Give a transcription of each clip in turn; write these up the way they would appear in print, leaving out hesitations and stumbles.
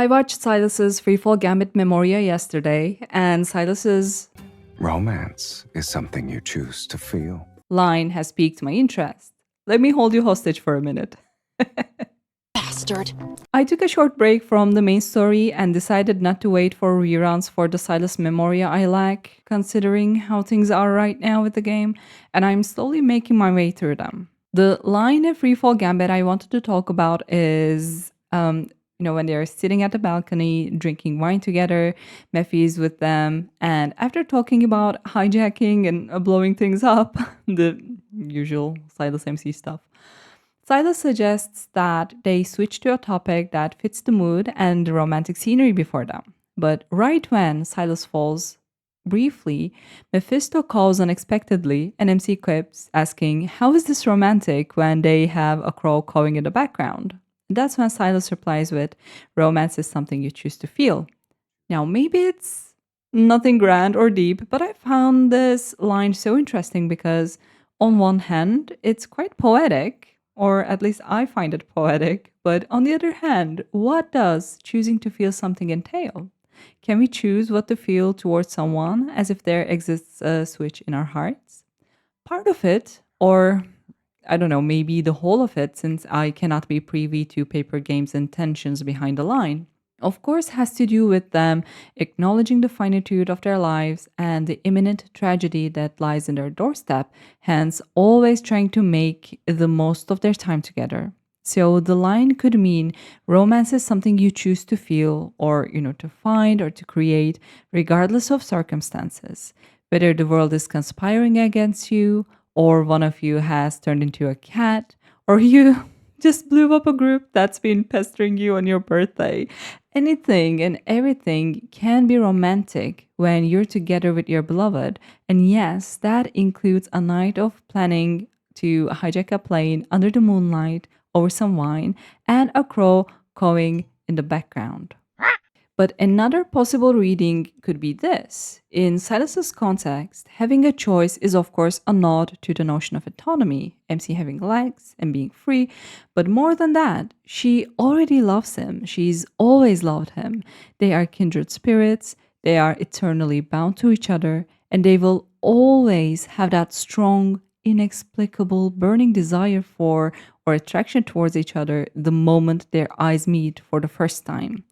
I watched Sylus's Freefall Gambit memoria yesterday, and Sylus's Romance is something you choose to feel. line has piqued my interest. Let me hold you hostage for a minute. Bastard. I took a short break from the main story and decided not to wait for reruns for the Sylus memoria I lack, considering how things are right now with the game, and I'm slowly making my way through them. The line in Freefall Gambit I wanted to talk about is, when they're sitting at the balcony, drinking wine together, Mephi's with them, and after talking about hijacking and blowing things up, the usual Sylus MC stuff, Sylus suggests that they switch to a topic that fits the mood and the romantic scenery before them. But right when Sylus falls briefly, Mephisto calls unexpectedly and MC quips, asking, "How is this romantic?" when they have a crow cawing in the background. And that's when Sylus replies with, "Romance is something you choose to feel." Now, maybe it's nothing grand or deep, but I found this line so interesting because, on one hand, it's quite poetic, or at least I find it poetic, but on the other hand, what does choosing to feel something entail? Can we choose what to feel towards someone as if there exists a switch in our hearts? Part of it, or I don't know, maybe the whole of it, since I cannot be privy to Paper Game's intentions behind the line, of course, has to do with them acknowledging the finitude of their lives and the imminent tragedy that lies in their doorstep, hence always trying to make the most of their time together. So the line could mean romance is something you choose to feel or, to find or to create, regardless of circumstances. Whether the world is conspiring against you, or one of you has turned into a cat, or you just blew up a group that's been pestering you on your birthday. Anything and everything can be romantic when you're together with your beloved. And yes, that includes a night of planning to hijack a plane under the moonlight over some wine and a crow cawing in the background. But another possible reading could be this. In Sylus's context, having a choice is of course a nod to the notion of autonomy, MC having legs and being free, but more than that, she already loves him. She's always loved him. They are kindred spirits, they are eternally bound to each other, and they will always have that strong, inexplicable, burning desire for or attraction towards each other the moment their eyes meet for the first time.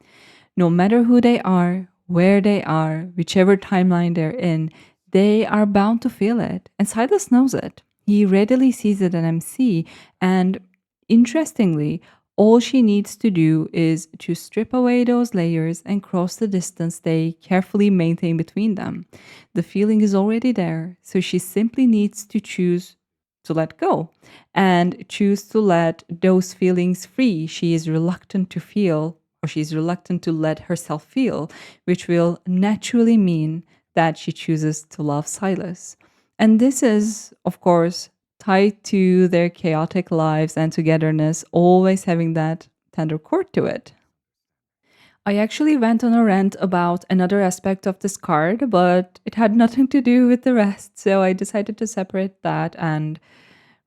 No matter who they are, where they are, whichever timeline they're in, they are bound to feel it. And Sylus knows it. He readily sees it in MC. And interestingly, all she needs to do is to strip away those layers and cross the distance they carefully maintain between them. The feeling is already there. So she simply needs to choose to let go and choose to let those feelings free she is reluctant to feel, or she's reluctant to let herself feel, which will naturally mean that she chooses to love Sylus. And this is, of course, tied to their chaotic lives and togetherness, always having that tender chord to it. I actually went on a rant about another aspect of this card, but it had nothing to do with the rest, so I decided to separate that and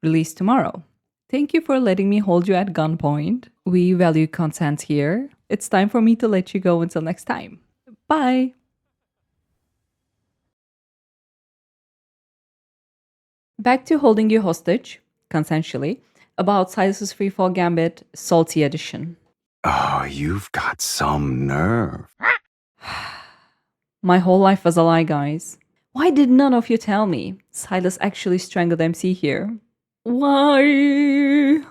release tomorrow. Thank you for letting me hold you at gunpoint. We value consent here. It's time for me to let you go until next time. Bye! Back to holding you hostage, consensually, about Sylus's Freefall Gambit Salty Edition. Oh, you've got some nerve. My whole life was a lie, guys. Why did none of you tell me? Sylus actually strangled MC here. Why?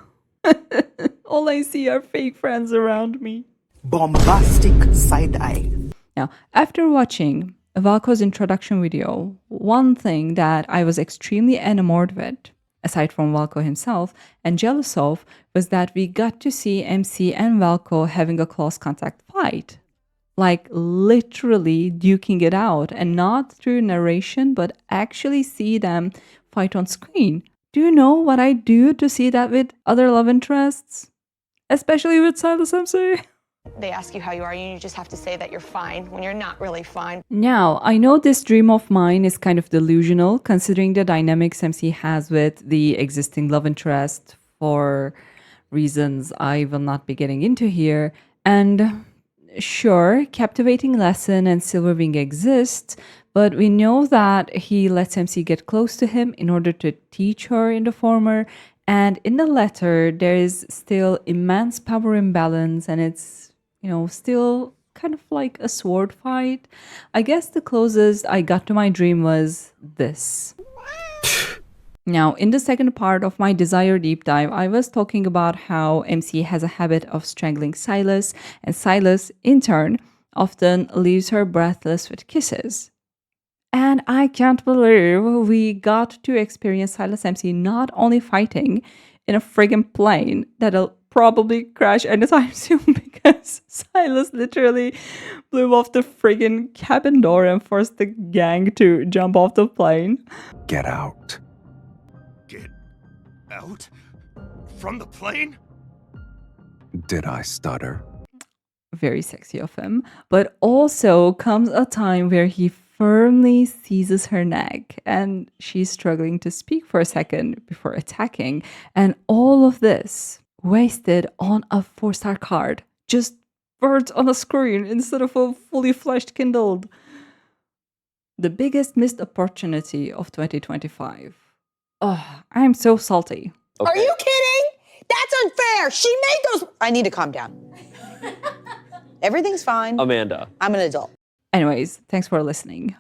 All I see are fake friends around me. Bombastic side eye. Now, after watching Valko's introduction video, one thing that I was extremely enamored with, aside from Valko himself, and jealous of, was that we got to see MC and Valko having a close contact fight. Like literally duking it out, and not through narration, but actually see them fight on screen. Do you know what I do to see that with other love interests? Especially with Sylus MC. They ask you how you are, and you just have to say that you're fine when you're not really fine. Now, I know this dream of mine is kind of delusional, considering the dynamics MC has with the existing love interest for reasons I will not be getting into here. And Sure, captivating lesson and Silverwing exist, but we know that he lets MC get close to him in order to teach her in the former. And in the latter, there is still immense power imbalance, and it's, still kind of like a sword fight. I guess the closest I got to my dream was this. Now, in the second part of my Desire Deep Dive, I was talking about how MC has a habit of strangling Sylus, and Sylus, in turn, often leaves her breathless with kisses. And I can't believe we got to experience Sylus MC not only fighting in a friggin' plane that'll probably crash anytime soon because Sylus literally blew off the friggin' cabin door and forced the gang to jump off the plane. Get out. Get out? From the plane? Did I stutter? Very sexy of him. But also comes a time where he firmly seizes her neck and she's struggling to speak for a second before attacking. And all of this wasted on a 4-star card. Just words on a screen instead of a fully fleshed kindled. The biggest missed opportunity of 2025. Oh, I'm so salty. Okay. Are you kidding? That's unfair. She made those. I need to calm down. Everything's fine. Amanda. I'm an adult. Anyways, thanks for listening.